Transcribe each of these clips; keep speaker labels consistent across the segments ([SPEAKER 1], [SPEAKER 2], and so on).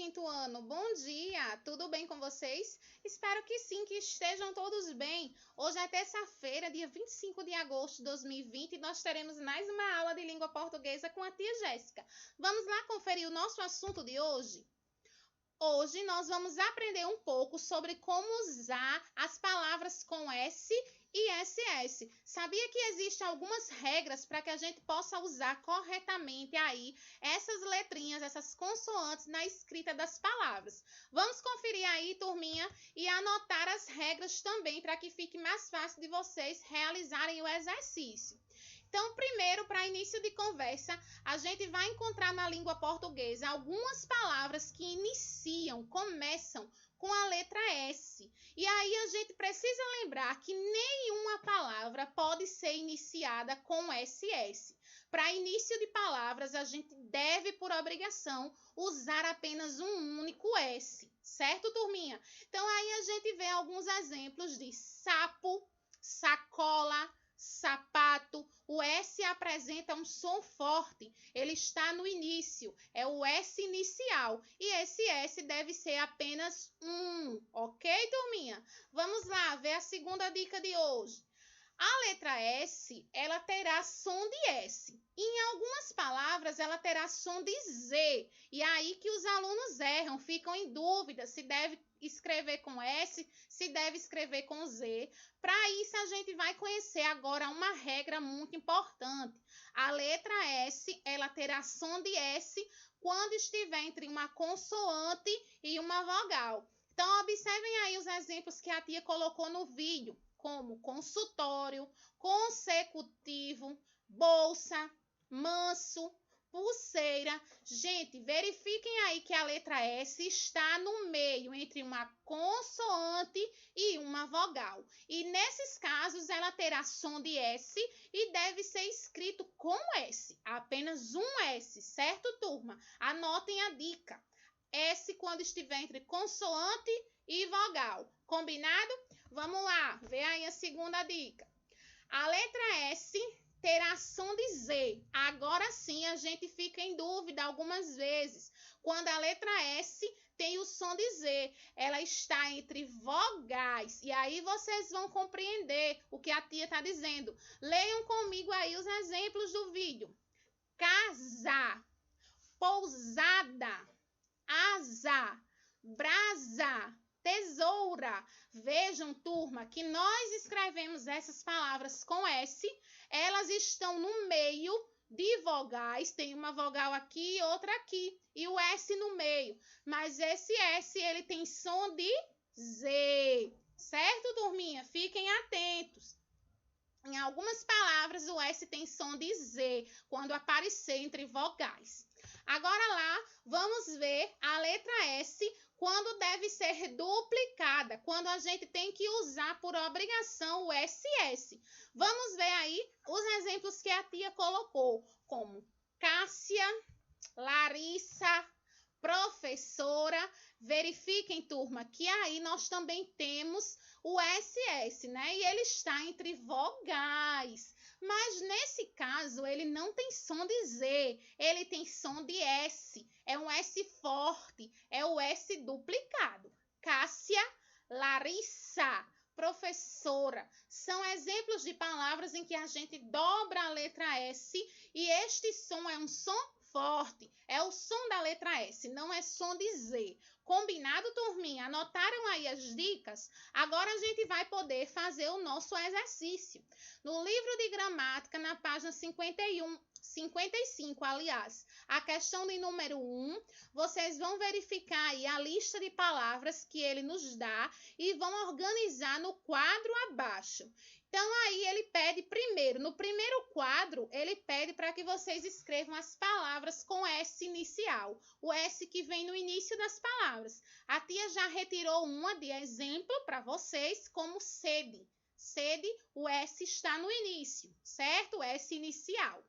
[SPEAKER 1] quinto ano, bom dia! Tudo bem com vocês? Espero que sim, que estejam todos bem. Hoje é terça-feira, dia 25 de agosto de 2020 e nós teremos mais uma aula de língua portuguesa com a tia Jéssica. Vamos lá conferir o nosso assunto de hoje? Hoje nós vamos aprender um pouco sobre como usar as palavras com S e SS. Sabia que existem algumas regras para que a gente possa usar corretamente aí essas letrinhas, essas consoantes na escrita das palavras? Vamos conferir aí, turminha, e anotar as regras também para que fique mais fácil de vocês realizarem o exercício. Então, primeiro, para início de conversa, a gente vai encontrar na língua portuguesa algumas palavras que começam com a letra S. E aí a gente precisa lembrar que nenhuma palavra pode ser iniciada com SS. Para início de palavras, a gente deve, por obrigação, usar apenas um único S. Certo, turminha? Então, aí a gente vê alguns exemplos de sapo, sacola, sapato. O S apresenta um som forte, ele está no início, é o S inicial, e esse S deve ser apenas um, ok, turminha? Vamos lá, ver a segunda dica de hoje. A letra S, ela terá som de S. Em algumas palavras, ela terá som de Z. E é aí que os alunos erram, ficam em dúvida se deve escrever com S, se deve escrever com Z. Para isso, a gente vai conhecer agora uma regra muito importante. A letra S, ela terá som de S quando estiver entre uma consoante e uma vogal. Então, observem aí os exemplos que a tia colocou no vídeo, como consultório, consecutivo, bolsa, manso, pulseira. Gente, verifiquem aí que a letra S está no meio, entre uma consoante e uma vogal. E nesses casos, ela terá som de S e deve ser escrito com S, apenas um S, certo, turma? Anotem a dica. S quando estiver entre consoante e vogal. Combinado? Vamos lá, vê aí a segunda dica. A letra S terá som de Z. Agora sim a gente fica em dúvida algumas vezes. Quando a letra S tem o som de Z, ela está entre vogais. E aí vocês vão compreender o que a tia está dizendo. Leiam comigo aí os exemplos do vídeo. Casa, pousada, asa, brasa, tesoura. Vejam, turma, que nós escrevemos essas palavras com S, elas estão no meio de vogais, tem uma vogal aqui e outra aqui, e o S no meio, mas esse S, ele tem som de Z, certo, turminha? Fiquem atentos. Em algumas palavras, o S tem som de Z, quando aparecer entre vogais. Agora lá, vamos ver a letra S quando deve ser duplicada, quando a gente tem que usar por obrigação o SS. Vamos ver aí os exemplos que a tia colocou, como Cássia, Larissa, professora. Verifiquem, turma, que aí nós também temos o SS, né? E ele está entre vogais. Mas nesse caso, ele não tem som de Z, ele tem som de S. É um S forte, é o S duplicado. Cássia, Larissa, professora. São exemplos de palavras em que a gente dobra a letra S e este som é um som forte. É o som da letra S, não é som de Z. Combinado, turminha? Anotaram aí as dicas? Agora a gente vai poder fazer o nosso exercício. No livro de gramática, na página 55, aliás, a questão de número 1, vocês vão verificar aí a lista de palavras que ele nos dá e vão organizar no quadro abaixo. Então, aí ele pede primeiro, no primeiro quadro, ele pede para que vocês escrevam as palavras com S inicial, o S que vem no início das palavras. A tia já retirou uma de exemplo para vocês, como sede. Sede, o S está no início, certo? O S inicial.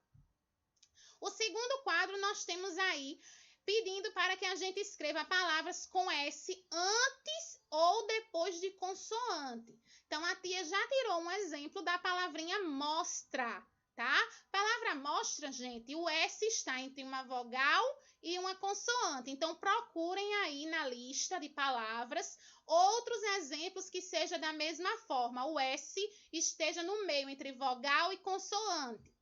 [SPEAKER 1] O segundo quadro, nós temos aí pedindo para que a gente escreva palavras com S antes ou depois de consoante. Então, a tia já tirou um exemplo da palavrinha mostra, tá? Palavra mostra, gente, o S está entre uma vogal e uma consoante. Então, procurem aí na lista de palavras outros exemplos que seja da mesma forma. O S esteja no meio entre vogal e consoante.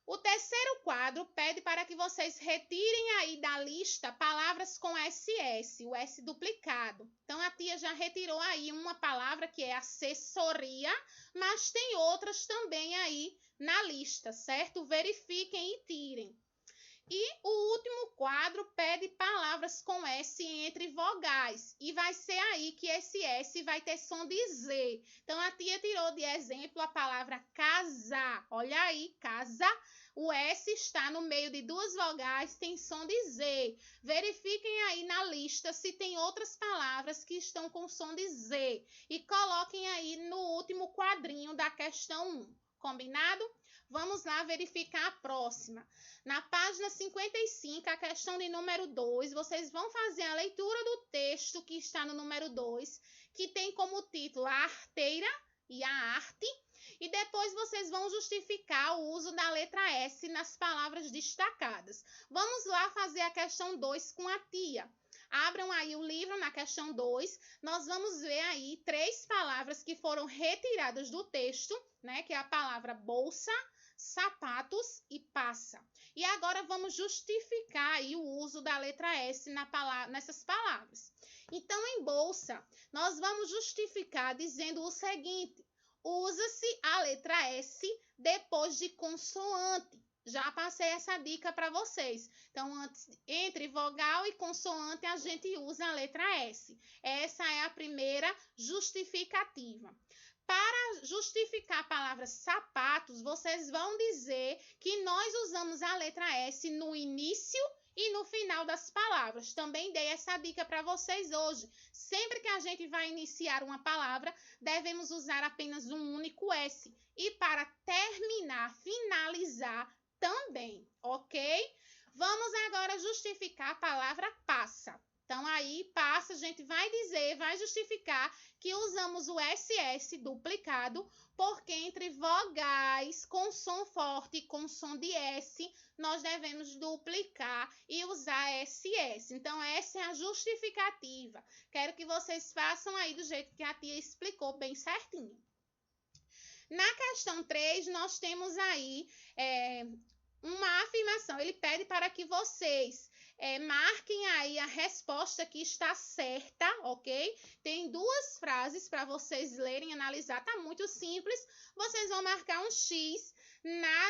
[SPEAKER 1] O terceiro quadro pede para que vocês retirem aí da lista palavras com SS, o S duplicado. Então, a tia já retirou aí uma palavra que é assessoria, mas tem outras também aí na lista, certo? Verifiquem e tirem. E o último quadro pede palavras com S entre vogais. E vai ser aí que esse S vai ter som de Z. Então, a tia tirou de exemplo a palavra casar. Olha aí, casa. O S está no meio de duas vogais, tem som de Z. Verifiquem aí na lista se tem outras palavras que estão com som de Z. E coloquem aí no último quadrinho da questão 1. Combinado? Vamos lá verificar a próxima. Na página 55, a questão de número 2, vocês vão fazer a leitura do texto que está no número 2, que tem como título a arteira e a arte, e depois vocês vão justificar o uso da letra S nas palavras destacadas. Vamos lá fazer a questão 2 com a tia. Abram aí o livro na questão 2, nós vamos ver aí 3 palavras que foram retiradas do texto, né, que é a palavra bolsa, sapatos e passa. E agora vamos justificar aí o uso da letra S nessas palavras. Então, em bolsa, nós vamos justificar dizendo o seguinte: usa-se a letra S depois de consoante. Já passei essa dica para vocês. Então, entre vogal e consoante, a gente usa a letra S. Essa é a primeira justificativa. Para justificar a palavra sapatos, vocês vão dizer que nós usamos a letra S no início e no final das palavras. Também dei essa dica para vocês hoje. Sempre que a gente vai iniciar uma palavra, devemos usar apenas um único S. E para terminar, finalizar também, ok? Vamos agora justificar a palavra passa. Então, aí, passa, a gente vai dizer, vai justificar que usamos o SS duplicado, porque entre vogais com som forte e com som de S, nós devemos duplicar e usar SS. Então, essa é a justificativa. Quero que vocês façam aí do jeito que a tia explicou bem certinho. Na questão 3, nós temos aí uma afirmação. Ele pede para que vocês marquem aí a resposta que está certa, ok? Tem 2 frases para vocês lerem e analisar. Tá muito simples. Vocês vão marcar um X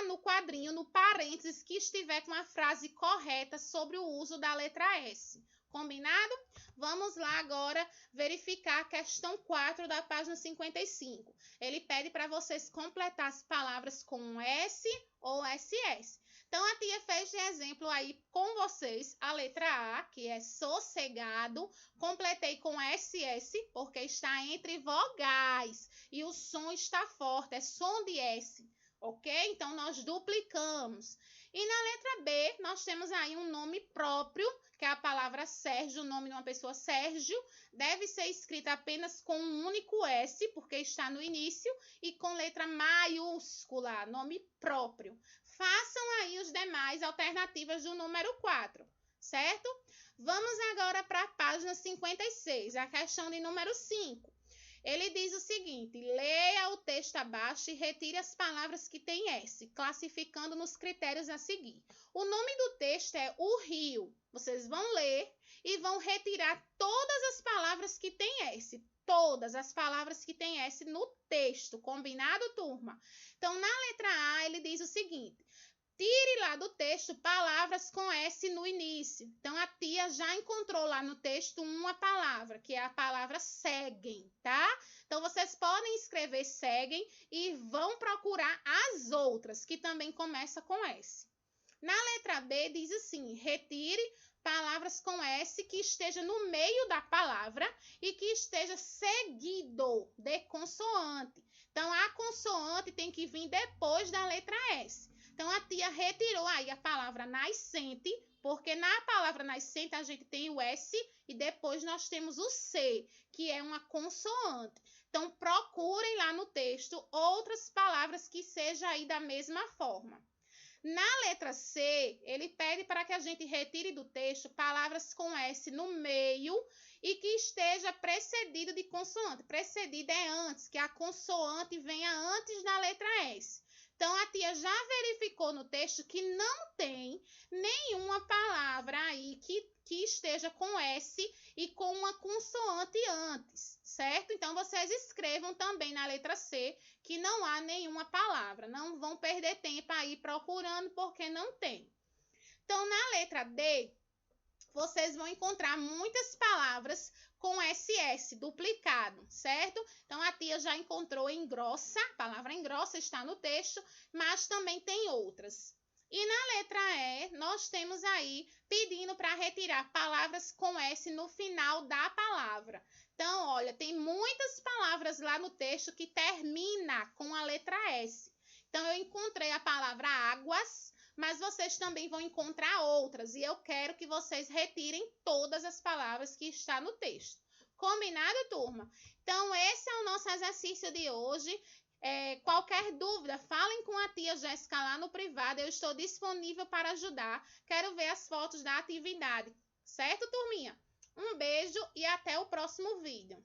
[SPEAKER 1] no quadrinho, no parênteses, que estiver com a frase correta sobre o uso da letra S. Combinado? Vamos lá agora verificar a questão 4 da página 55. Ele pede para vocês completar as palavras com S ou SS. Então, a tia fez de exemplo aí com vocês a letra A, que é sossegado. Completei com SS, porque está entre vogais. E o som está forte, é som de S, ok? Então, nós duplicamos. E na letra B, nós temos aí um nome próprio, que é a palavra Sérgio, o nome de uma pessoa Sérgio. Deve ser escrita apenas com um único S, porque está no início, e com letra maiúscula, nome próprio. Façam aí os demais alternativas do número 4, certo? Vamos agora para a página 56, a questão de número 5. Ele diz o seguinte: leia o texto abaixo e retire as palavras que têm S, classificando nos critérios a seguir. O nome do texto é O Rio. Vocês vão ler e vão retirar todas as palavras que têm S. Todas as palavras que têm S no texto. Combinado, turma? Então, na letra A, ele diz o seguinte: tire lá do texto palavras com S no início. Então, a tia já encontrou lá no texto uma palavra, que é a palavra seguem, tá? Então, vocês podem escrever seguem e vão procurar as outras, que também começam com S. Na letra B, diz assim: retire palavras com S que esteja no meio da palavra e que esteja seguido de consoante. Então, a consoante tem que vir depois da letra S. Então, a tia retirou aí a palavra nascente, porque na palavra nascente a gente tem o S e depois nós temos o C, que é uma consoante. Então, procurem lá no texto outras palavras que sejam aí da mesma forma. Na letra C, ele pede para que a gente retire do texto palavras com S no meio e que esteja precedido de consoante. Precedido é antes, que a consoante venha antes da letra S. Então, a tia já verificou no texto que não tem nenhuma palavra aí que esteja com S e com uma consoante antes, certo? Então, vocês escrevam também na letra C que não há nenhuma palavra. Não vão perder tempo aí procurando porque não tem. Então, na letra D, vocês vão encontrar muitas palavras com SS, duplicado, certo? Então, a tia já encontrou engrossa, a palavra engrossa está no texto, mas também tem outras. E na letra E, nós temos aí pedindo para retirar palavras com S no final da palavra. Então, olha, tem muitas palavras lá no texto que termina com a letra S. Então, eu encontrei a palavra águas, mas vocês também vão encontrar outras, e eu quero que vocês retirem todas as palavras que está no texto. Combinado, turma? Então, esse é o nosso exercício de hoje. Qualquer dúvida, falem com a tia Jéssica lá no privado, eu estou disponível para ajudar. Quero ver as fotos da atividade, certo, turminha? Um beijo e até o próximo vídeo.